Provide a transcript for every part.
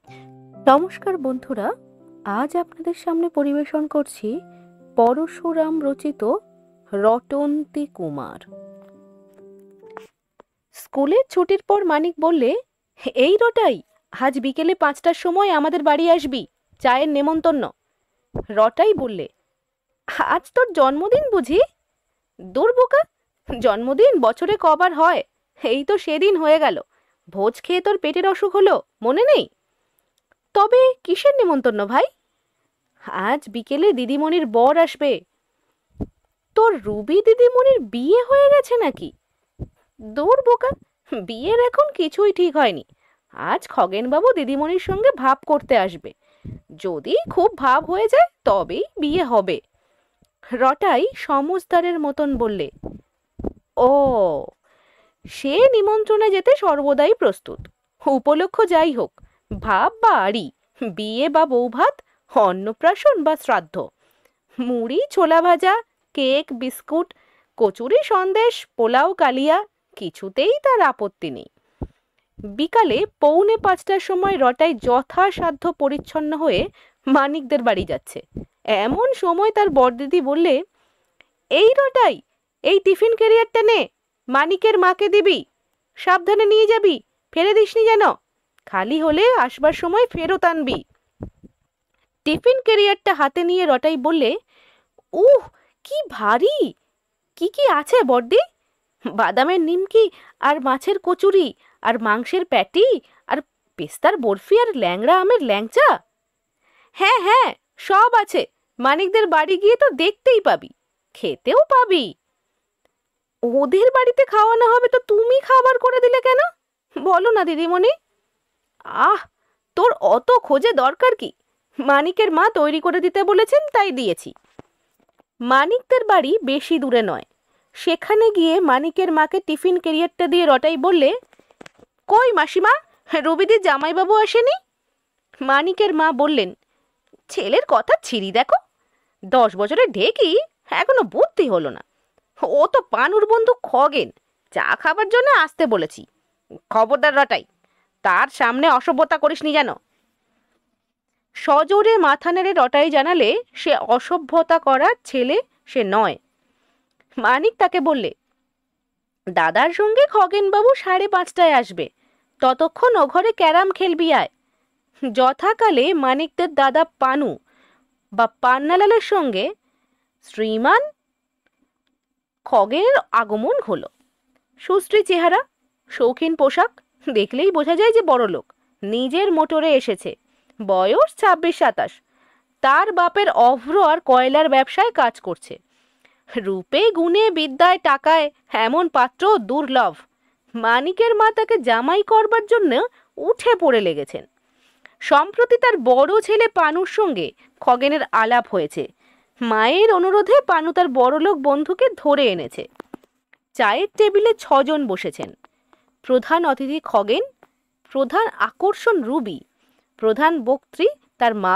নমস্কার বন্ধুরা, আজ আপনাদের সামনে পরিবেশন করছি পরশুরাম রচিত রটন্তী কুমার। স্কুলের ছুটির পর মানিক বললে, এই রটাই, আজ বিকেলে 5টার সময় আমাদের বাড়ি আসবি, চায়ের নেমন্তন্ন। রটাই বললে, আজ তোর জন্মদিন বুঝি? দূর বোকা, জন্মদিন বছরে কবার হয়? এই তো সেদিন হয়ে গেল। ভোজ খেয়ে তোর পেটের অসুখ হলো, মনে নেই? তবে কিসের নেমন্তন্ন ভাই? আজ বিকেলে দিদিমণির বর আসবে। তোর রুবি দিদিমণির বিয়ে হয়ে গেছে নাকি? দূর বোকা, বিয়ের এখন কিছুই ঠিক হয়নি। আজ খগেনবাবু দিদিমণির সঙ্গে ভাব করতে আসবে। যদি খুব ভাব হয়ে যায় তবেই বিয়ে হবে। রটাই সমজদারের মতন বললে, ও, সে নিমন্ত্রণে যেতে সর্বদাই প্রস্তুত। উপলক্ষ যাই হোক, ভাব বা আড়ি, বিয়ে বা বৌভাত, অন্নপ্রাশন বা শ্রাদ্ধ, মুড়ি ছোলা ভাজা, কেক বিস্কুট, কচুরি সন্দেশ, পোলাও কালিয়া, কিছুতেই তার আপত্তি নেই। বিকালে 4:45টার সময় রটাই যথাসাধ্য পরিচ্ছন্ন হয়ে মানিকদের বাড়ি যাচ্ছে। এমন সময় তার বড়দিদি বললে, এই রটাই, এই টিফিন ক্যারিয়ারটা নে, মানিকের মাকে দিবি। সাবধানে নিয়ে যাবি, ফেলে দিসনি যেন। খালি হলে আসবার সময় ফেরত আনবি। টিফিন ক্যারিয়ারটা হাতে নিয়ে রটাই বললে, উহ, কি ভারী! কি কি আছে বড়দি? বাদামের নিমকি, আর মাছের কচুরি, আর মাংসের প্যাটি, আর পেস্তার বরফি, আর ল্যাংড়া আমের ল্যাংচা। হ্যাঁ হ্যাঁ, সব আছে। মানিকদের বাড়ি গিয়ে তো দেখতেই পাবি, খেতেও পাবি। ওদের বাড়িতে খাওয়ানো হবে তো তুমি খাবার করে দিলে কেন? বলো না দিদিমণি। আহ, তোর অত খোঁজে দরকার কি? মানিকের মা তৈরি করে দিতে বলেছেন, তাই দিয়েছি। মানিকদের বাড়ি বেশি দূরে নয়। সেখানে গিয়ে মানিকের মাকে টিফিন ক্যারিয়ারটা দিয়ে রটাই বললে, কই মাসিমা, রবিদির জামাইবাবু আসেনি? মানিকের মা বললেন, ছেলের কথা ছিঁড়ি দেখো, 10 বছরের ঢেকি, এখনো বুদ্ধি হলো না। ও তো পানুর বন্ধু খগেন, চা খাবার জন্য আসতে বলেছি। খবরদার রটাই, তার সামনে অসভ্যতা করিসনি যেন। সজোরে মাথা নেড়ে রটাই জানালে সে অসভ্যতা করার ছেলে সে নয়। মানিক তাকে বললে, দাদার সঙ্গে খগেনবাবু 5:30টায় আসবে, ততক্ষণ ও ঘরে ক্যারাম খেলবি আয়। যথাকালে মানিকদের দাদা পানু বা পান্নালালের সঙ্গে শ্রীমান খগেনের আগমন হলো। সুশ্রী চেহারা, শৌখিন পোশাক, দেখলেই বোঝা যায় যে বড়লোক। নিজের মোটরে এসেছে। বয়স 26-27। তার বাপের অভ্র আর কয়লার ব্যবসায় কাজ করছে। রূপে গুণে বিদ্যায় টাকায় এমন পাত্র দুর্লভ। মানিকের মা তাকে জামাই করবার জন্য উঠে পড়ে লেগেছেন। সম্প্রতি তার বড় ছেলে পানুর সঙ্গে খগেনের আলাপ হয়েছে। মায়ের অনুরোধে পানু তার বড়লোক বন্ধুকে ধরে এনেছে। চায়ের টেবিলে 6 জন বসেছেন। প্রধান অতিথি খগেন, প্রধান আকর্ষণ রুবি, প্রধান বক্ত্রী তার মা,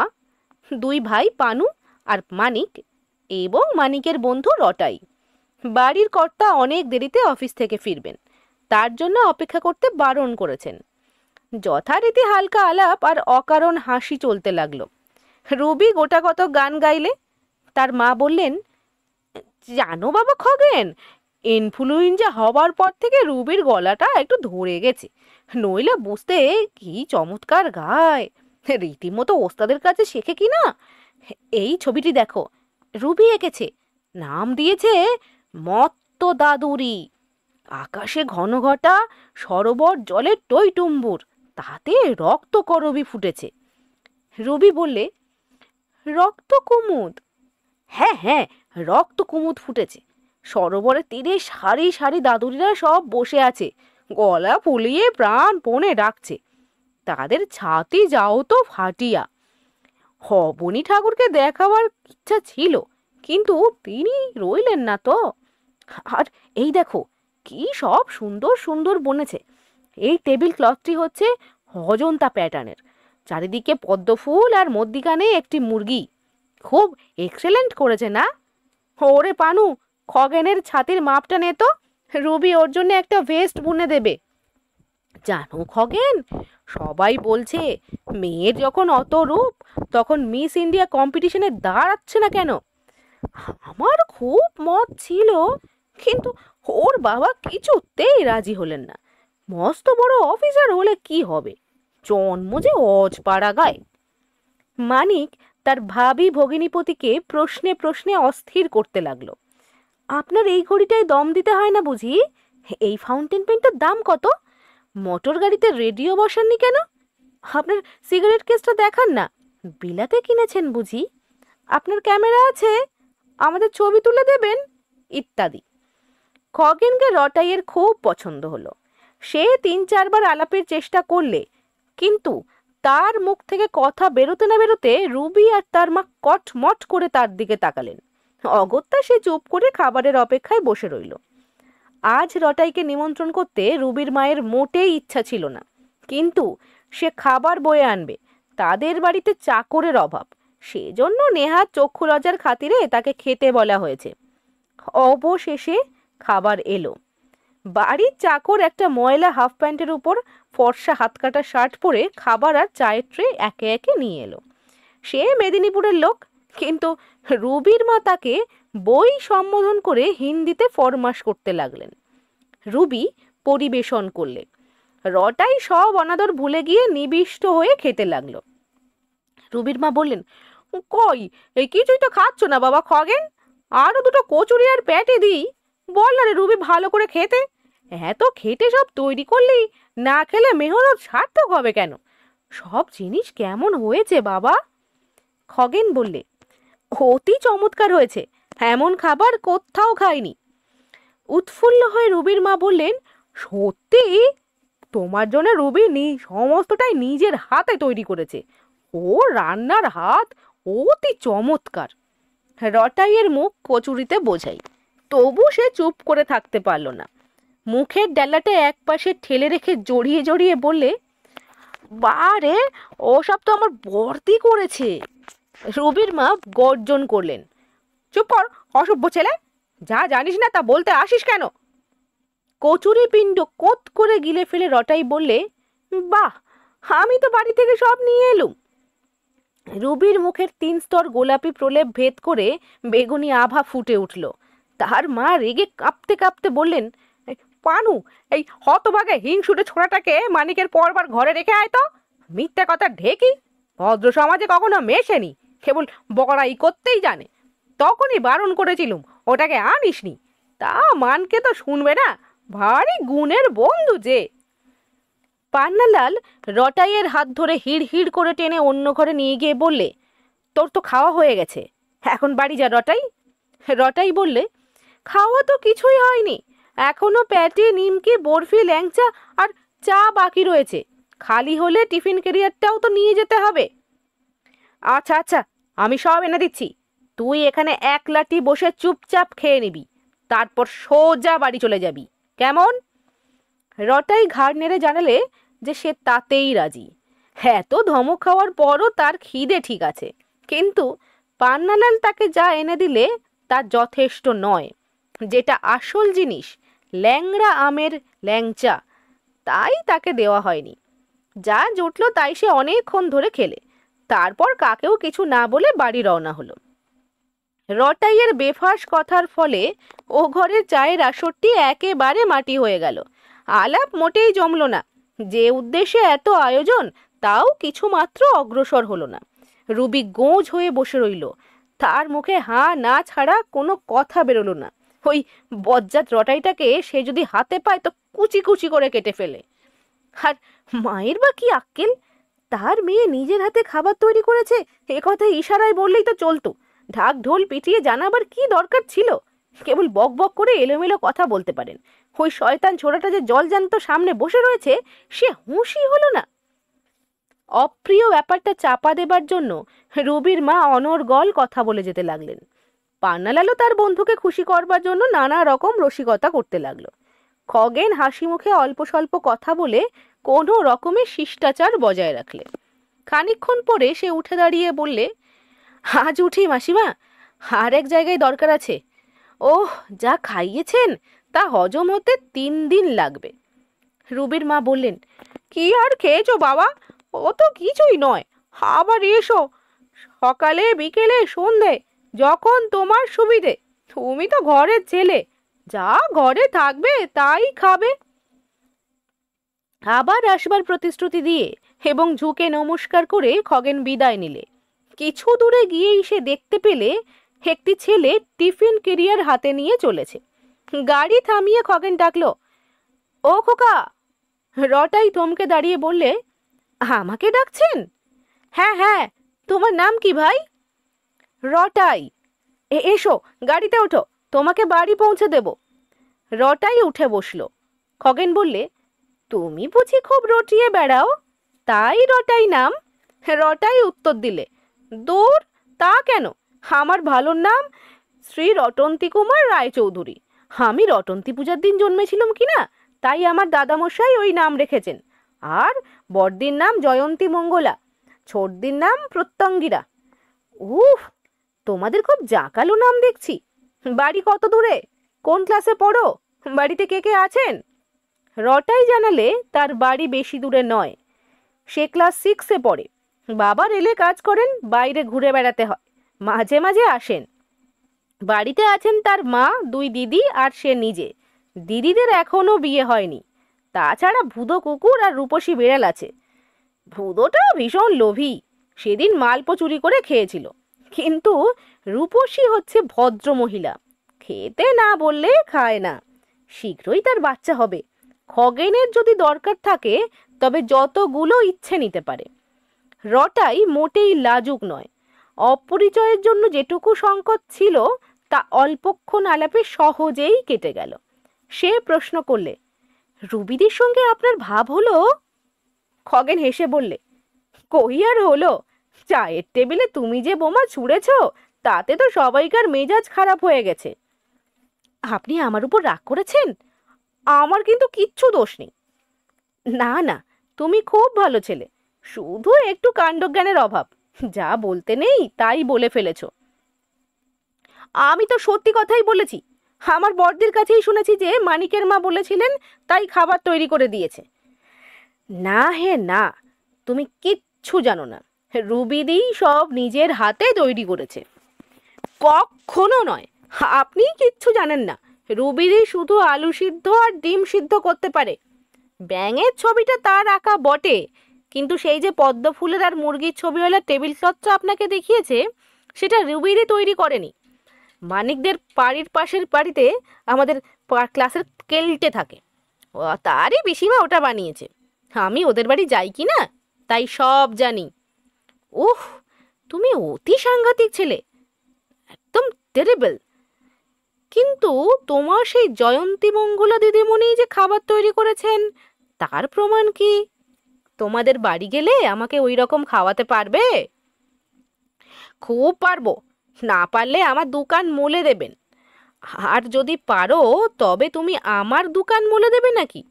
2 ভাই পানু আর মানিক, এবং মানিকের বন্ধু রটাই। বাড়ির কর্তা অনেক দেরিতে অফিস থেকে ফিরবেন, তার জন্য অপেক্ষা করতে বারণ করেছেন। যথারীতি হালকা আলাপ আর অকারণ হাসি চলতে লাগলো। রুবি গোটা কত গান গাইলে। তার মা বললেন, জানো বাবা খগেন, ইনফ্লুয়েঞ্জা হবার পর থেকে রুবির গলাটা একটু ধরে গেছে, নইলে বুঝতে কি চমৎকার গায়। রীতিমতো ওস্তাদের কাছে শেখে কি না। এই ছবিটি দেখো, রুবি এঁকেছে, নাম দিয়েছে মত্ত দাদুরি। আকাশে ঘন ঘটা, সরোবর জলে টইটুম্বুর, তাতে রক্ত করবি ফুটেছে। রুবি বললে, রক্ত কুমুদ? হ্যাঁ হ্যাঁ, রক্ত কুমুদ ফুটেছে। সরোবরের তীরে সারি সারি দাদুরিরা সব বসে আছে, গলা ফুলিয়ে প্রাণপণে ডাকছে। তাদের ছাতি যাও তো ফাটিয়া। হবনি ঠাকুরকে দেখাবার ইচ্ছা ছিল, কিন্তু তিনি রইলেন না তো। আর এই দেখো, কি সব সুন্দর সুন্দর বনেছে। এই টেবিল ক্লথটি হচ্ছে অজন্তা প্যাটার্নের, চারিদিকে পদ্মফুল আর মধ্যিখানে একটি মুরগি। খুব এক্সেলেন্ট করেছে না? ওরে পানু, খগেনের ছাতির মাপটা নে তো, রুবি ওর জন্য একটা ভেস্ট বুনে দেবে। জানো খগেন, সবাই বলছে মেয়ের যখন অত রূপ তখন মিস ইন্ডিয়া কম্পিটিশনে দাঁড়াচ্ছে না কেন। আমার খুব মত ছিল, কিন্তু ওর বাবা কিছুতেই রাজি হলেন না। মস্ত বড় অফিসার হলে কি হবে, জন্ম যে অজপাড়া গায়। মানিক তার ভাবি ভগিনীপতিকে প্রশ্নে প্রশ্নে অস্থির করতে লাগলো। আপনার এই ঘড়িটায় দম দিতে হয় না বুঝি? এই ফাউন্টেন পেনটার দাম কত? মোটর গাড়িতে রেডিও বসাননি কেন? আপনার সিগারেট কেসটা দেখান না, বিলাতে কিনেছেন বুঝি? আপনার ক্যামেরা আছে, আমাদের ছবি তুলে দেবেন, ইত্যাদি। খগেনকে রটাইয়ের খুব পছন্দ হলো। সে ৩-৪ বার আলাপের চেষ্টা করলে, কিন্তু তার মুখ থেকে কথা বেরোতে না বেরোতে রুবি আর তার মা কটমট করে তার দিকে তাকালেন। অগত্যা সে চুপ করে খাবারের অপেক্ষায় বসে রইল। আজ রটাইকে নিমন্ত্রণ করতে রুবির মায়ের মোটেই ইচ্ছা ছিল না, কিন্তু সে খাবার বয়ে আনবে, তাদের বাড়িতে চাকরের অভাব, সেজন্য নেহাত চক্ষু লজ্জার খাতিরে তাকে খেতে বলা হয়েছে। অবশেষে খাবার এলো। বাড়ির চাকর একটা ময়লা হাফ প্যান্টের উপর ফর্সা হাতকাটা শার্ট পরে খাবার আর চায়ের ট্রে একে একে নিয়ে এলো। সে মেদিনীপুরের লোক, কিন্তু রুবির মা তাকে বই সম্বোধন করে হিন্দিতে ফরমাস করতে লাগলেন। রুবি পরিবেশন করলে। রটাই সব অনাদর ভুলে গিয়ে নিবিষ্ট হয়ে খেতে লাগলো। রুবির মা বললেন, কই এই কিছুই তো খাচ্ছ না বাবা খগেন, আরো দুটো কচুরি আর প্যাটে দিই। বল না রে রুবি ভালো করে খেতে, এত খেতে সব তৈরি করলেই না খেলে মেহনত সার্থক হবে কেন? সব জিনিস কেমন হয়েছে বাবা? খগেন বললে, অতি চমৎকার হয়েছে, এমন খাবার কোথাও খাইনি। উৎফুল্ল হয়ে রুবির মা বললেন, সত্যি? তোমার জন্য রুবি সমস্তটাই নিজের হাতে তৈরি করেছে, ও রান্নার হাত অতি চমৎকার। রটাইয়ের মুখ কচুরিতে বোঝাই, তবু সে চুপ করে থাকতে পারল না। মুখের ডালাটা এক পাশে ঠেলে রেখে জড়িয়ে জড়িয়ে বললে, বারে ওসব তো আমার বর্দি করেছে। রুবির মা গর্জন করলেন, চুপ কর অসভ্য ছেলে, যা জানিস না তা বলতে আসিস কেন? কচুরি পিণ্ড কোত করে গিলে ফেলে রটাই বললে, বাহ, আমি তো বাড়ি থেকে সব নিয়ে এলুম। রুবির মুখের ৩ স্তর গোলাপি প্রলেপ ভেদ করে বেগুনি আভা ফুটে উঠল। তার মা রেগে কাঁপতে কাঁপতে বললেন, পানু, এই হতভাগে হিংসুটে ছোড়াটাকে মানিকের পরবার ঘরে রেখে আয় তো। মিথ্যা কথা ঢেকি, ভদ্র সমাজে কখনো মেশেনি, কেবল বকরাই করতেই জানে। তখনই বারণ করেছিলুম, ওটাকে আনিসনি, তা মানকে তো শুনবে না, ভারী গুণের বন্ধু যে। পান্নালাল রটাইয়ের হাত ধরে হিড় হিড় করে টেনে অন্য ঘরে নিয়ে গিয়ে বললে, তোর তো খাওয়া হয়ে গেছে, এখন বাড়ি যা রটাই। রটাই বললে, খাওয়া তো কিছুই হয়নি, এখনো প্যাটি, নিমকি, বরফি, ল্যাংচা আর চা বাকি রয়েছে, খালি হলে টিফিন ক্যারিয়ারটাও তো নিয়ে যেতে হবে। আচ্ছা আচ্ছা, আমি সব এনে দিচ্ছি, তুই এখানে এক লাঠি বসে চুপচাপ খেয়ে নিবি, তারপর সোজা বাড়ি চলে যাবি, কেমন? রটাই ঘাড় নেড়ে জানালে যে সে তাতেই রাজি। এত ধমক খাওয়ার পরও তার খিদে ঠিক আছে, কিন্তু পান্নালাল তাকে যা এনে দিলে তা যথেষ্ট নয়। যেটা আসল জিনিস, ল্যাংড়া আমের ল্যাংচা, তাই তাকে দেওয়া হয়নি। যা জুটল তাই সে অনেকক্ষণ ধরে খেলে, তারপর কাকেও কিছু না বলে বাড়ি রওনা হলো। রটাইয়ের বেফাস কথার ফলে ও ঘরের চায়ের আসরটি একেবারে মাটি হয়ে গেল। আলাপ মোটেই জমল না, যে উদ্দেশ্যে এত আয়োজন তাও কিছু মাত্র অগ্রসর হলো না। রুবি গোঁজ হয়ে বসে রইল, তার মুখে হাঁ না ছাড়া কোনো কথা বেরোলো না। ওই বজ্জাত রটাইটাকে সে যদি হাতে পায় তো কুচি কুচি করে কেটে ফেলে। আর মায়ের বা কি আক্কেল, তার মেয়ে নিজের হাতে খাবার তৈরি করেছে এ কথা ইশারায় বললেই তো চলতো, ঢাক ঢোল পিটিয়ে জানাবার কি দরকার ছিল? কেবল বক বক করে এলোমেলো কথা বলতে পারেন। ওই শয়তান ছোড়াটা যে জলজান্ত সামনে বসে রয়েছে সে হুঁশই হলো না। অপ্রিয় ব্যাপারটা চাপা দেবার জন্য রুবির মা অনর্গল কথা বলে যেতে লাগলেন। পান্নালালও তার বন্ধুকে খুশি করবার জন্য নানা রকম রসিকতা করতে লাগলো। খগেন হাসি মুখে অল্প স্বল্প কথা বলে কোনো রকমের শিষ্টাচার বজায় রাখলে। খানিকক্ষণ পরে সে উঠে দাঁড়িয়ে বললে, আজ উঠি মাসিমা, আর এক জায়গায় দরকার আছে। ওহ, যা খাইয়েছেন তা হজম হতে 3 দিন লাগবে। রুবির মা বললেন, কি আর খেয়েছো বাবা? ও তো কিছুই নয়। আবার এসো সকালে বিকেলে সন্ধে, যখন তোমার সুবিধে। তুমি তো ঘরের ছেলে, যা ঘরে থাকবে তাই খাবে। আবার আসবার প্রতিশ্রুতি দিয়ে এবং ঝুঁকে নমস্কার করে খগেন বিদায় নিলে। কিছু দূরে গিয়েই সে দেখতে পেলে একটি ছেলে টিফিন ক্যারিয়ার হাতে নিয়ে চলেছে। গাড়ি থামিয়ে খগেন ডাকলো, ও খোকা। রটাই থমকে দাঁড়িয়ে বললে, আমাকে ডাকছেন? হ্যাঁ হ্যাঁ, তোমার নাম কি ভাই? রটাই। এসো গাড়িতে ওঠো, তোমাকে বাড়ি পৌঁছে দেব। রটাই উঠে বসলো। খগেন বললে, তুমি বুঝি খুব রটিয়ে বেড়াও, তাই রটাই নাম? রটাই উত্তর দিলে, দূর, তা কেন, আমার ভালো নাম শ্রী রটন্তী কুমার রায়চৌধুরী। আমি রটন্তী পূজার দিন জন্মেছিলাম কিনা, তাই আমার দাদামশাই ওই নাম রেখেছেন। আর বড়দির নাম জয়ন্তী মঙ্গলা, ছোটদির নাম প্রত্যঙ্গিরা। উফ, তোমাদের খুব জাঁকালো নাম দেখছি। বাড়ি কত দূরে? কোন ক্লাসে পড়ো? বাড়িতে কে কে আছেন? রটাই জানালে তার বাড়ি বেশি দূরে নয়, সে ক্লাস 6-এ পড়ে। বাবা রেলে কাজ করেন, বাইরে ঘুরে বেড়াতে হয়, মাঝে মাঝে আসেন। বাড়িতে আছেন তার মা, 2 দিদি আর সে নিজে। দিদিদের এখনো বিয়ে হয়নি। তাছাড়া ভুদো কুকুর আর রূপসী বিড়াল আছে। ভুদোটাও ভীষণ লোভী, সেদিন মালপো চুরি করে খেয়েছিল। কিন্তু রূপসী হচ্ছে ভদ্র মহিলা, খেতে না বললে খায় না। শীঘ্রই তার বাচ্চা হবে। খগেনের যদি দরকার থাকে তবে যতগুলো ইচ্ছে নিতে পারে। রটাই মোটেই লাজুক নয়। অপরিচয়ের জন্য যেটুকু সংকট ছিল তা অল্পক্ষণ আলাপে সহজেই কেটে গেল। সে প্রশ্ন করলে, রুবিদির সঙ্গে আপনার ভাব হলো? খগেন হেসে বললে, কই আর হলো, চায়ের টেবিলে তুমি যে বোমা ছুঁড়েছ তাতে তো সবাইকার মেজাজ খারাপ হয়ে গেছে। আপনি আমার উপর রাগ করেছেন? আমার কিন্তু কিচ্ছু দোষ নেই। না না, তুমি খুব ভালো ছেলে, শুধু একটু কাণ্ডজ্ঞানের অভাব। যা বলতে নেই তাই বলে ফেলেছ। আমি তো সত্যি কথাই বলেছি। আমার বড়দের কাছেই শুনেছি যে মানিকের মা বলেছিলেন, তাই খাবার তৈরি করে দিয়েছে। না হে না, তুমি কিচ্ছু জানো না। রুবিদি সব নিজের হাতে তৈরি করেছে। কখনো নয়, আপনি কিচ্ছু জানেন না। রুবিদি শুধু আলু সিদ্ধ আর ডিম সিদ্ধ করতে পারে। ব্যাঙের ছবিটা তার আঁকা বটে, কিন্তু সেই যে পদ্ম ফুলের আর মুরগির ছবিওয়ালা টেবিল ক্লথটা আপনাকে দেখিয়েছে, সেটা রুবিদি তৈরি করেনি। মানিকদের বাড়ির পাশের বাড়িতে আমাদের ক্লাসের কেলটে থাকে, তারই পিসিমা ওটা বানিয়েছে। আমি ওদের বাড়ি যাই কি না, তাই সব জানি। উহ, তুমি অতি সাংঘাতিক ছেলে, একদম টেরিবল। কিন্তু তোমার সেই জয়ন্তী মঙ্গলা দিদিমণি যে খাবার তৈরি করেছেন, তার প্রমাণ কি? তোমাদের বাড়ি গেলে আমাকে ওই রকম খাওয়াতে পারবে? খুব পারবো, না পারলে আমার দোকান মুলে দেবেন। আর যদি পারো তবে তুমি আমার দোকান মুলে দেবে নাকি?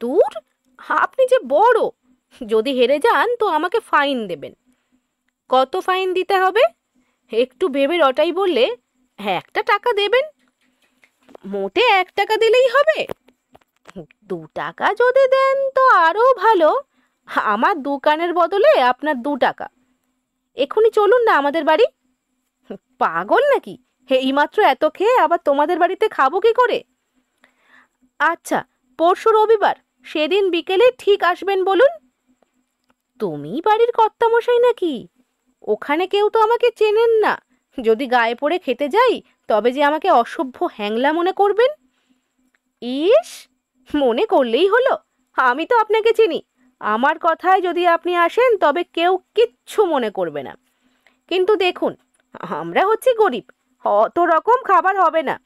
দূর, আপনি যে বড়, যদি হেরে যান তো আমাকে ফাইন দেবেন। কত ফাইন দিতে হবে? একটু ভেবে রটাই বললে, 1 টাকা দেবেন। মোটে 1 টাকা দিলেই হবে? 2 টাকা যদি দেন তো আরো ভালো। আমার দোকানের বদলে আপনার 2 টাকা। এক্ষুনি চলুন না আমাদের বাড়ি। পাগল নাকি? এইমাত্র এত খেয়ে আবার তোমাদের বাড়িতে খাবো কি করে? আচ্ছা, পরশু রবিবার, সেদিন বিকেলে ঠিক আসবেন বলুন। তুমি বাড়ির কর্তামশাই নাকি? ওখানে কেউ তো আমাকে চেনেন না। যদি গায়ে পড়ে খেতে যাই তবে যে আমাকে অসভ্য হ্যাংলা মনে করবেন। ইস, মনে করলেই হলো, আমি তো আপনাকে চিনি। আমার কথায় যদি আপনি আসেন তবে কেউ কিচ্ছু মনে করবে না। কিন্তু দেখুন, আমরা হচ্ছি গরিব, অত রকম খাবার হবে না।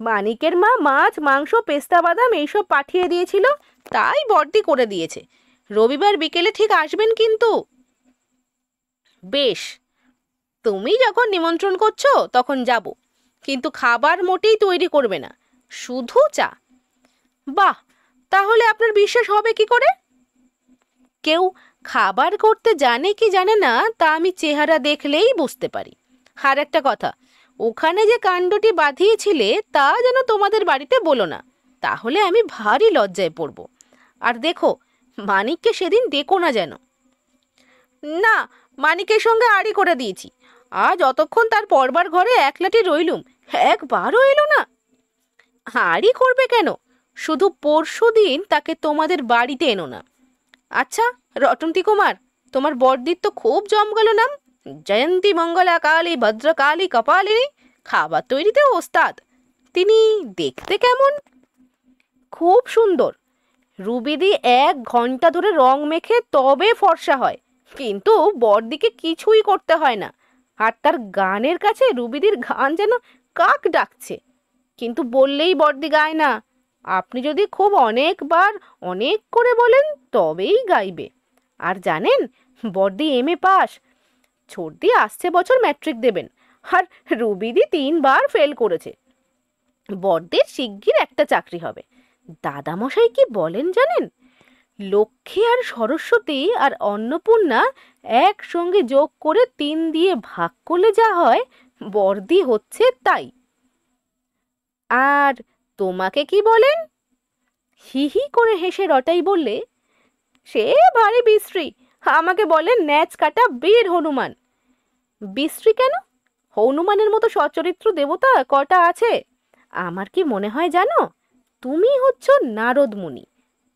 মানিকের মা মাছ মাংস পেস্তা বাদাম এইসব পাঠিয়ে দিয়েছিল, তাই বড়দি করে দিয়েছে। রবিবার বিকেলে ঠিক আসবেন কিন্তু। বেশ, তুমি যখন নিমন্ত্রণ করছো তখন যাব, কিন্তু খাবার মোটেই তৈরি করবে না, শুধু চা। বাহ, তাহলে আপনার বিশ্বাস হবে কি করে? কেউ খাবার করতে জানে কি জানে না তা আমি চেহারা দেখলেই বুঝতে পারি। আর একটা কথা, ওখানে যে কাণ্ডটি বাঁধিয়েছিলে তা যেন তোমাদের বাড়িতে বলো না, তাহলে আমি ভারী লজ্জায় পড়ব। আর দেখো, মানিককে সেদিন ডেকো না যেন। না, মানিকের সঙ্গে আড়ি করে দিয়েছি। আজ অতক্ষণ তার পড়বার ঘরে একলাটি রইলুম, একবারও এলো না। আড়ি করবে কেন? শুধু পরশু দিন তাকে তোমাদের বাড়িতে এনো না। আচ্ছা রটন্তী কুমার, তোমার বড়দির তো খুব জমগেল নাম, জয়ন্তী মঙ্গলা কালী ভদ্রকালী কপালিনী, খাবার তৈরিতে ওস্তাদ। তিনি দেখতে কেমন? খুব সুন্দর। রুবিদি 1 ঘন্টা ধরে রং মেখে তবে ফর্সা হয়, কিন্তু বড়দিকে কিছুই করতে হয় না। আর তার গানের কাছে রুবিদির গান যেন কাক ডাকছে, কিন্তু বললেই বড়দি গায় না। আপনি যদি খুব অনেকবার অনেক করে বলেন তবেই গাইবে। আর জানেন, বড়দি MA পাস, ছোটদি আসছে বছর ম্যাট্রিক দেবেন, আর রুবিদি 3বার ফেল করেছে। বড়দির শিগগির একটা চাকরি হবে। দাদামশাই কি বলেন জানেন? লক্ষ্মী আর সরস্বতী আর অন্নপূর্ণা একসঙ্গে যোগ করে 3 দিয়ে ভাগ করলে যা হয়, বড়দি হচ্ছে তাই। আর তোমাকে কি বলেন? হি হি করে হেসে রটাই বললে, সে ভারী বিশ্রী, আমাকে বলেন ন্যাচ কাটা বীর হনুমান। বিশ্রী কেন? হনুমানের মতো সচরিত্র দেবতা কটা আছে? আমার কি মনে হয় জানো, তুমি হচ্ছ নারদ মুনি,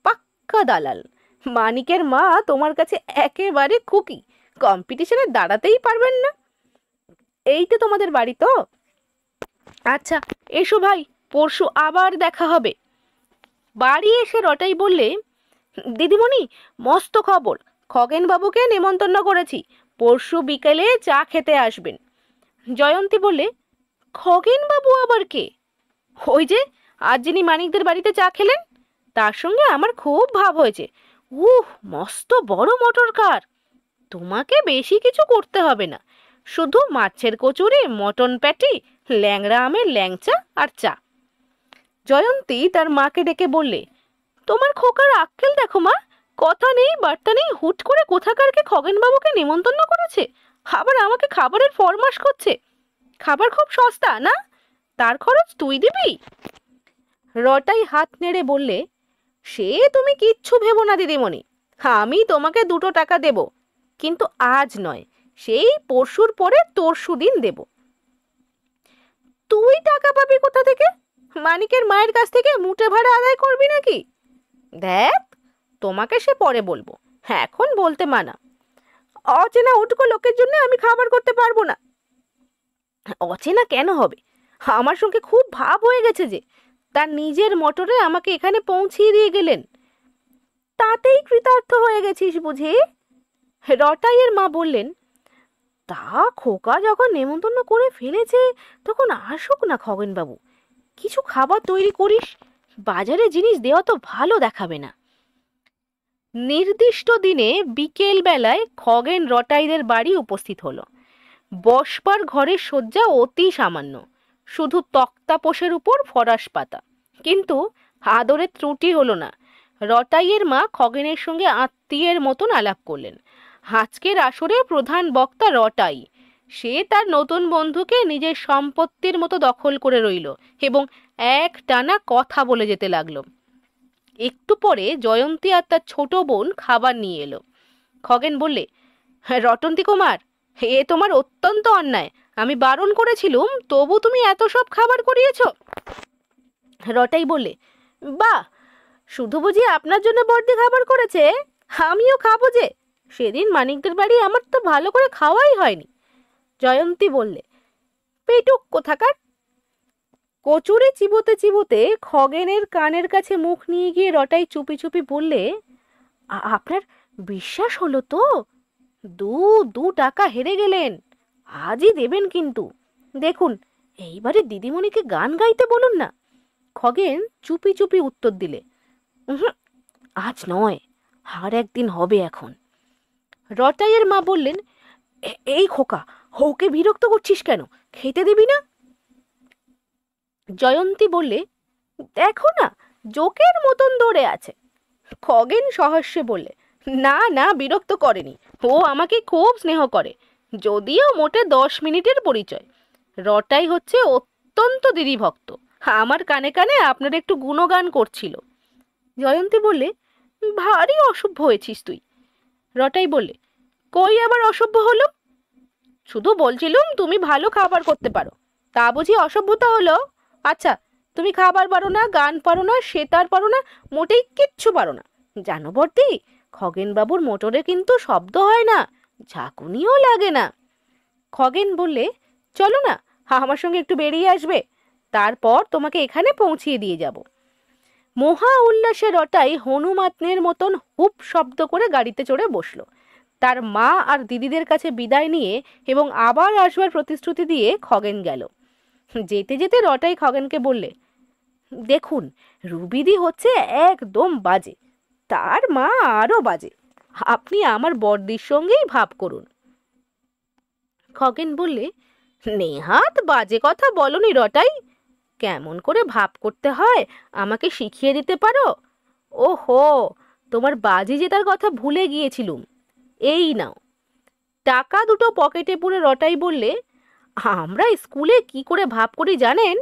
পাক্কা দালাল। মানিকের মা তোমার কাছে একেবারে খুকি, কম্পিটিশনে দাঁড়াতেই পারবেন না। এই তো তোমাদের বাড়ি তো। আচ্ছা এসো ভাই, পরশু আবার দেখা হবে। বাড়ি এসে রটাই বললে, দিদিমণি মস্ত খবর, খগেনবাবুকে নেমন্তন্ন করেছি, পরশু বিকেলে চা খেতে আসবেন। জয়ন্তী বললে, খগেনবাবু আবার কে? ওই যে আজ যিনি মানিকদের বাড়িতে চা খেলেন, তার সঙ্গে আমার খুব ভাব হয়েছে। মস্ত বড় মোটর কার। তোমাকে বেশি কিছু করতে হবে না, শুধু মাছের কচুরি, মটন প্যাটি, ল্যাংড়া আমের ল্যাংচা আর চা। জয়ন্তী তার মাকে ডেকে বললে, তোমার খোকার আক্কেল দেখো মা, কথা নেই বার্তা নেই, হুট করে কোথাকারকে খগেনবাবুকে নেমন্তন্ন করেছে, আবার আমাকে খাবারের ফরমাশ করছে। খাবার খুব সস্তা না, তার খরচ তুই দিবি? রটাই হাত নেড়ে বললে, সে তুমি কিচ্ছু ভেবো না দিদিমণি, আমি তোমাকে 2 টাকা দেব, কিন্তু আজ নয়, সেই পরশুর পরে তরশু দিন দেব। তুই টাকা পাবি কোথা থেকে? মানিকের মায়ের কাছ থেকে মুটে ভাড়া আদায় করবি নাকি? দেখ, তোমাকে সে পরে বলবো, এখন বলতে মানা। অচেনা উটকো লোকের জন্য আমি খাবার করতে পারবো না। অচেনা কেন হবে? আমার সঙ্গে খুব ভাব হয়ে গেছে যে, তার নিজের মোটরে আমাকে এখানে পৌঁছিয়ে দিয়ে গেলেন, তাতেই কৃতার্থ হয়ে গেছিস বুঝি? রটাইয়ের মা বললেন, তা খোকা যখন নেমন্তন্ন করে ফেলেছে তখন আসুক না খগেনবাবু, কিছু খাবার তৈরি করিস, বাজারে জিনিস দেওয়া তো ভালো দেখাবে না। নির্দিষ্ট দিনে বিকেল বেলায় খগেন রটাইদের বাড়ি উপস্থিত হলো। বসবার ঘরের শয্যা অতি সামান্য, শুধু তক্তাপোষের উপর ফরাস পাতা, কিন্তু আদরের ত্রুটি হলো না। রটাইয়ের মা খগেনের সঙ্গে আত্মীয়ের মতন আলাপ করলেন। আজকের আসরে প্রধান বক্তা রটাই, সে তার নতুন বন্ধুকে নিজের সম্পত্তির মতো দখল করে রইল এবং একটানা কথা বলে যেতে লাগলো। একটু পরে জয়ন্তী আর তার ছোট বোন খাবার নিয়ে এলো। খগেন বললে, রটন্তী কুমার, এ তোমার অত্যন্ত অন্যায়, আমি বারণ করেছিলুম তবু তুমি এত সব খাবার করিয়েছ। রটাই বললে, বাহ, শুধু বুঝি আপনার জন্য বড়দি খাবার করেছে? আমিও খাবো যে, সেদিন মানিকদের বাড়ি আমার তো ভালো করে খাওয়াই হয়নি। জয়ন্তী বললে, পেটুক কোথাকার। কচুরি চিবোতে চিবোতে খগেনের কানের কাছে মুখ নিয়ে গিয়ে রটাই চুপি চুপি বললে, আপনার বিশ্বাস হলো তো? 2 টাকা হেরে গেলেন, আজই দেবেন কিন্তু। দেখুন, এইবারে দিদিমণিকে গান গাইতে বলুন না। খগেন চুপি চুপি উত্তর দিলে, আজ নয়, আর একদিন হবে এখন। রটাইয়ের মা বললেন, এই খোকা, ওকে বিরক্ত করছিস কেন, খেতে দিবি না? জয়ন্তী বললে, দেখো না, জোকের মতন দৌড়ে আছে। খগেন সহাস্যে বললে, না না, বিরক্ত করেনি, ও আমাকে খুব স্নেহ করে, যদিও মোটে 10 মিনিটের পরিচয়। রটাই হচ্ছে অত্যন্ত দিদি ভক্ত, আমার কানে কানে আপনার একটু গুণগান করছিল। জয়ন্তী বললে, ভারী অসভ্য হয়েছিস তুই। রটাই বললে, কই আবার অসভ্য হলো? শুধু বলছিলুম তুমি ভালো খাবার করতে পারো, তা বুঝি অসভ্যতা হলো? আচ্ছা, তুমি খাবার পারো না, গান পারো না, সেতার পারো না, মোটেই কিচ্ছু পারো না। জানো বর্দি, খগেনবাবুর মোটরে কিন্তু শব্দ হয় না, ঝাঁকুনিও লাগে না। খগেন বললে, চলো না, আমার সঙ্গে একটু বেরিয়ে আসবে, তারপর তোমাকে এখানে পৌঁছিয়ে দিয়ে যাব। মহা উল্লাসে রটাই হনুমানের মতন হুপ শব্দ করে গাড়িতে চড়ে বসলো। তার মা আর দিদিদের কাছে বিদায় নিয়ে এবং আবার আসবার প্রতিশ্রুতি দিয়ে খগেন গেল। যেতে যেতে রটাই খগেনকে বললে, দেখুন, রুবিদি হচ্ছে একদম বাজে, তার মা আরো বাজে, আপনি আমার বড়দির সঙ্গেই ভাব করুন। খগেন বললে, নেহাত বাজে কথা বলনি রটাই, কেমন করে ভাব করতে হয় আমাকে শিখিয়ে দিতে পারো? ওহো, তোমার বাজি জেতার কথা ভুলে গিয়েছিলুম, এই নাও। টাকা দুটো পকেটে পুরে রটাই বললে, আমরা স্কুলে কি করে ভাব করি জানেন?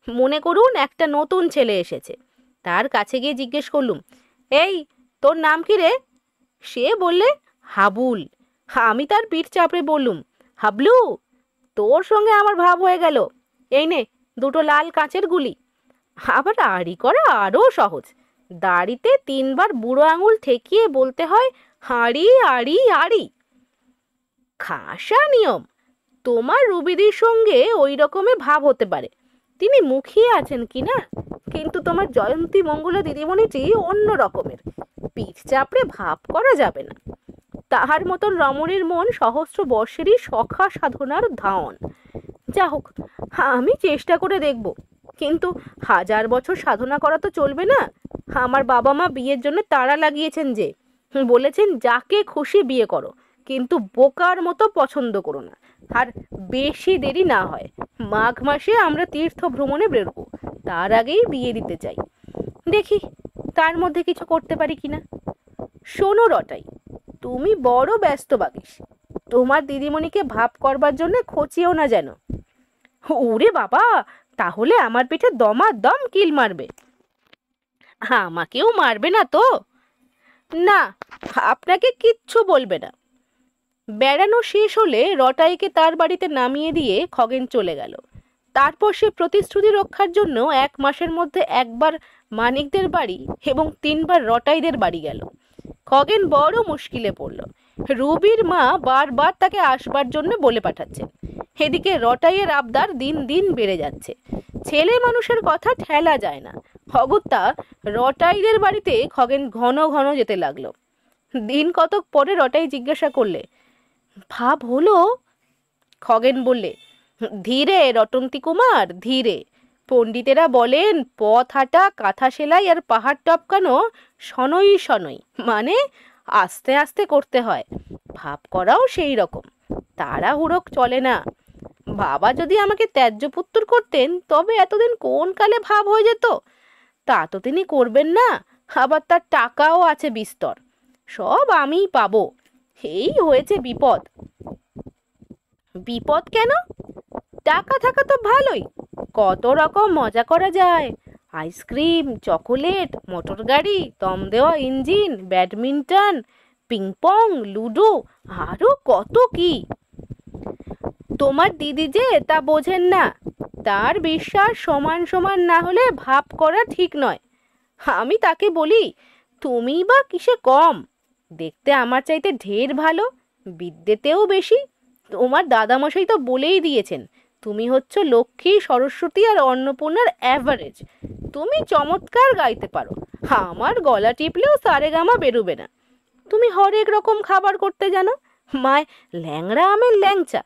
মনে করুন একটা নতুন ছেলে এসেছে, তার কাছে গিয়ে জিজ্ঞেস করলুম, এই তোর নাম কি রে? সে বললে, হাবুল। আমি তার পিঠ চাপড়ে বললুম, হাবলু, তোর সঙ্গে আমার ভাব হয়ে গেল, এই নে দুটো লাল কাঁচের গুলি। আবার আড়ি করা আরও সহজ, দাড়িতে 3বার বুড়ো আঙুল ঠেকিয়ে বলতে হয়, হাঁড়ি আড়ি আড়ি। খাসা নিয়ম। তোমার রুবিদির সঙ্গে ওই রকমে ভাব হতে পারে, তিনি মুখিয়ে আছেন কি না, কিন্তু তোমার জয়ন্তী মঙ্গলা দিদিমণিটি অন্য রকমের, পিঠ চাপড়ে ভাব করা যাবে না। তাহার মতন রমণীর মন সহস্র বর্ষেরই সখা সাধনার ধাওন। যা হোক, আমি চেষ্টা করে দেখব, কিন্তু 1000 বছর সাধনা করা তো চলবে না। আমার বাবা মা বিয়ের জন্য তাড়া লাগিয়েছেন, যে বলেছেন যাকে খুশি বিয়ে করো, কিন্তু বোকার মতো পছন্দ করো না, আর বেশি দেরি না হয়। মাঘ মাসে আমরা তীর্থ ভ্রমণে বেরোবো, তার আগেই বিয়ে দিতে চাই। দেখি তার মধ্যে কিছু করতে পারি কিনা। শোনো রটাই, তুমি বড় ব্যস্ত বাগিস, তোমার দিদিমণিকে ভাব করবার জন্য খচিও না যেন। ওরে বাবা, তাহলে আমার পিঠে দমাদম কিল মারবে। আমাকেও মারবে না তো? না, আপনাকে কিচ্ছু বলবে না। বেড়ানো শেষ হলে রটাইকে তার বাড়িতে নামিয়ে দিয়ে খগেন চলে গেল। তারপর সে প্রতিশ্রুতি রক্ষার জন্য 1 মাসের মধ্যে 1বার মানিকদের বাড়ি এবং 3বার রটাইদের বাড়ি গেল। খগেন বড় মুশকিলে পড়ল। রুবির মা বারবার তাকে আসবার জন্য বলে পাঠাচ্ছেন, এদিকে রটাইয়ের আবদার দিন দিন বেড়ে যাচ্ছে। ছেলে মানুষের কথা ঠেলা যায় না। অগত্যা রটাইদের বাড়িতে খগেন ঘন ঘন যেতে লাগলো। দিন কতক পরে রটাই জিজ্ঞাসা করলে, ভাব হলো? খগেন বললে, ধীরে রটন্তী কুমার, ধীরে। পণ্ডিতেরা বলেন, পথ হাঁটা, কাঁথা সেলাই আর পাহাড় টপকানো শনৈ শনৈ, মানে আস্তে আস্তে করতে হয়। ভাব করাও সেই রকম, তাড়াহুড়ো চলে না। বাবা যদি আমাকে ত্যায্য পুত্র করতেন, তবে এতদিন কোন কালে ভাব হয়ে যেত। তা তো তিনি করবেন না, আবার তার টাকাও আছে বিস্তর, সব আমিই পাবো। এই হয়েছে বিপদ। বিপদ কেন? টাকা থাকা তো ভালোই, কত রকম মজা করা যায়। আইসক্রিম, চকোলেট, মোটর গাড়ি, দম দেওয়া ইঞ্জিন, ব্যাডমিন্টন, পিংপং, লুডো, আরো কত কি। তোমার দিদি যে তা বোঝেন না, তার বিশ্বাস সমান সমান না হলে ভাব করা ঠিক নয়। আমি তাকে বলি, তুমি বা কিসে কম, দেখতে আমার চাইতে ঢের ভালো, বিদ্যেতেও বেশি। তোমার দাদামশাই তো বলেই দিয়েছেন, তুমি হচ্ছ লক্ষ্মী, সরস্বতী আর অন্নপূর্ণার অ্যাভারেজ। তুমি চমৎকার গাইতে পারো, আমার গলা টিপলেও সারেগামা বেরোবে না। তুমি হরেক রকম খাবার করতে জানো, মায় ল্যাংড়া আমের ল্যাংচা,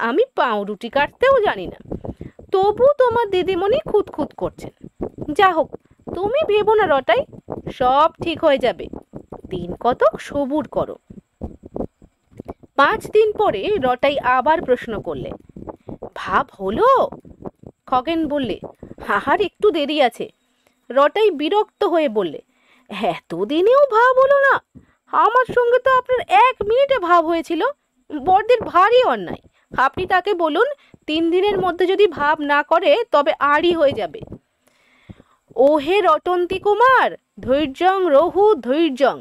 আমি পাউরুটি কাটতেও জানি না। তবু তোমার দিদিমণি খুঁতখুত করছেন। যা হোক, তুমি ভেবো না রটাই, সব ঠিক হয়ে যাবে, দিন কতক সবুর করো। 5 দিন পরে রটাই আবার প্রশ্ন করলে, ভাব হলো? খগেন বললে, আর একটু দেরি আছে। রটাই বিরক্ত হয়ে বললে, এতদিনেও ভাব হলো না? আমার সঙ্গে তো আপনার 1 মিনিটে ভাব হয়েছিল। বড়দির ভারী অন্যায়। আপনি তাকে বলুন 3 দিনের মধ্যে যদি ভাব না করে তবে আড়ি হয়ে যাবে। ওহে রটন্তী কুমার, ধৈর্যং রঘু ধৈর্যং।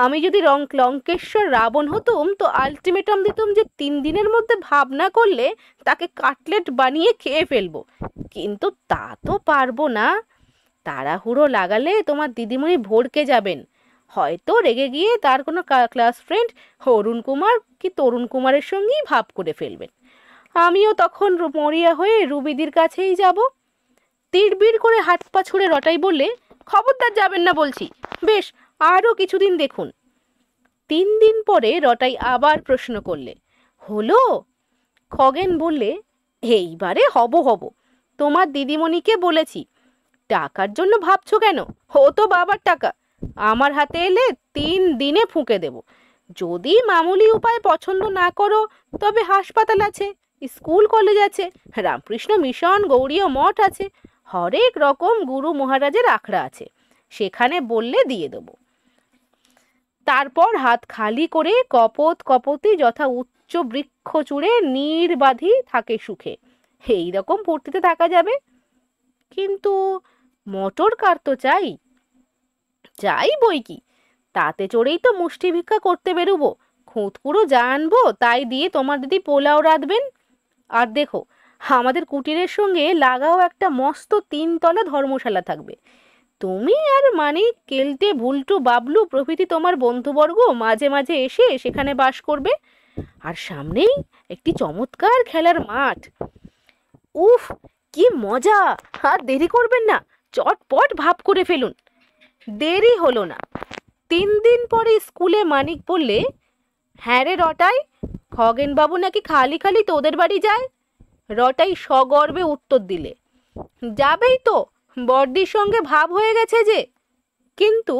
আমি যদি লঙ্কেশ্বর রাবণ হতুম তো আলটিমেটাম দিতুম যে 3 দিনের মধ্যে ভাবনা করলে তাকে কাটলেট বানিয়ে খেয়ে ফেলবো, কিন্তু তা তো পারবো না। তাড়াহুড়ো লাগালে তোমার দিদিমণি ভড়কে যাবেন, হয়তো রেগে গিয়ে তার কোনো ক্লাস ফ্রেন্ড অরুণ কুমার কি তরুণ কুমারের সঙ্গেই ভাব করে ফেলবেন। আমিও তখন মরিয়া হয়ে রুবিদির কাছেই যাব। তিড়বিড় করে হাত পা ছুঁড়ে রটাই বললে, খবরদার যাবেন না বলছি, বেশ আরও কিছুদিন দেখুন। 3 দিন পরে রটাই আবার প্রশ্ন করলে, হলো? খগেন বললে, এইবারে হব। তোমার দিদিমণিকে বলেছি। টাকার জন্য ভাবছো কেন? ও তো বাবার টাকা, আমার হাতে এলে 3 দিনে ফুঁকে দেব। যদি মামুলি উপায় পছন্দ না করো তবে হাসপাতাল আছে, স্কুল কলেজ আছে, রামকৃষ্ণ মিশন গৌড়ীয় মঠ আছে, হরেক রকম গুরু মহারাজের আখড়া আছে, সেখানে বললে দিয়ে দেব। তারপর হাত খালি করে কপতি যথা উচ্চ বৃক্ষ চূড়ে নির্বাধি থাকে সুখে, এই রকম ফুর্তিতে থাকা যাবে। কিন্তু মোটর কার তো চাই বই কি, তাতে চড়েই তো মুষ্টি ভিক্ষা করতে বেরোবো। খুঁতকুড়ো যা আনবো তাই দিয়ে তোমার দিদি পোলাও রাঁধবেন। আর দেখো, আমাদের কুটিরের সঙ্গে লাগাও একটা মস্ত 3 তলা ধর্মশালা থাকবে। তুমি আর মানিক, কেলটে, ভুলটু, বাবলু প্রভৃতি তোমার বন্ধুবর্গ মাঝে মাঝে এসে সেখানে বাস করবে। আর সামনেই একটি চমৎকার খেলার মাঠ। উফ, কি মজা! আর দেরি করবেন না, চটপট ভাব করে ফেলুন। দেরি হলো না। 3 দিন পরে স্কুলে মানিক বললে, হ্যাঁ রে রটাই, খগেনবাবু নাকি খালি খালি তোদের বাড়ি যায়? রটাই সগর্বে উত্তর দিলে, যাবেই তো, বড়দির সঙ্গে ভাব হয়ে গেছে যে। কিন্তু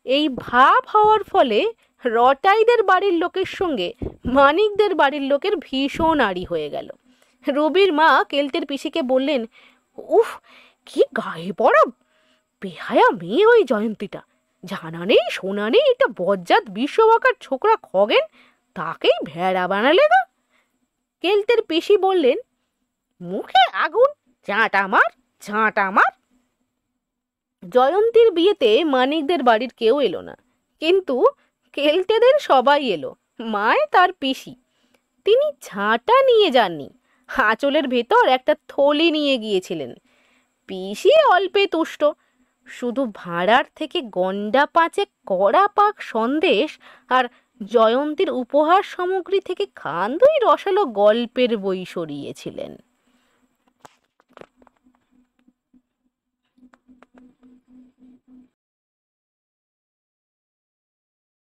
এই ভাব হওয়ার ফলে রটাইদের বাড়ির লোকের সঙ্গে মানিকদের বাড়ির লোকের ভীষণ আড়ি হয়ে গেল। রবির মা কেলটের পিসিকে বললেন, উফ, কি গায়ে পড়া বেহায়া মেয়ে ওই জয়ন্তীটা, জানা নেই শোনা নেই একটা বজ্জাত বিশ্ববাকার ছোকরা খগেন, তাকেই ভেড়া বানালে গা। কেলটের পিসি বললেন, মুখে আগুন, ঝাঁটা মার। জয়ন্তীর বিয়েতে মানিকদের বাড়ির কেউ এলো না, কিন্তু কেলটেদের সবাই এলো। মায় তার পিসি, তিনি ঝাঁটা নিয়ে যাননি, আঁচলের ভেতর একটা থলি নিয়ে গিয়েছিলেন। পিসি অল্পে তুষ্ট, শুধু ভাঁড়ার থেকে গন্ডা 5 কড়া পাক সন্দেশ আর জয়ন্তীর উপহার সামগ্রী থেকে খান 2 রসালো গল্পের বই সরিয়েছিলেন।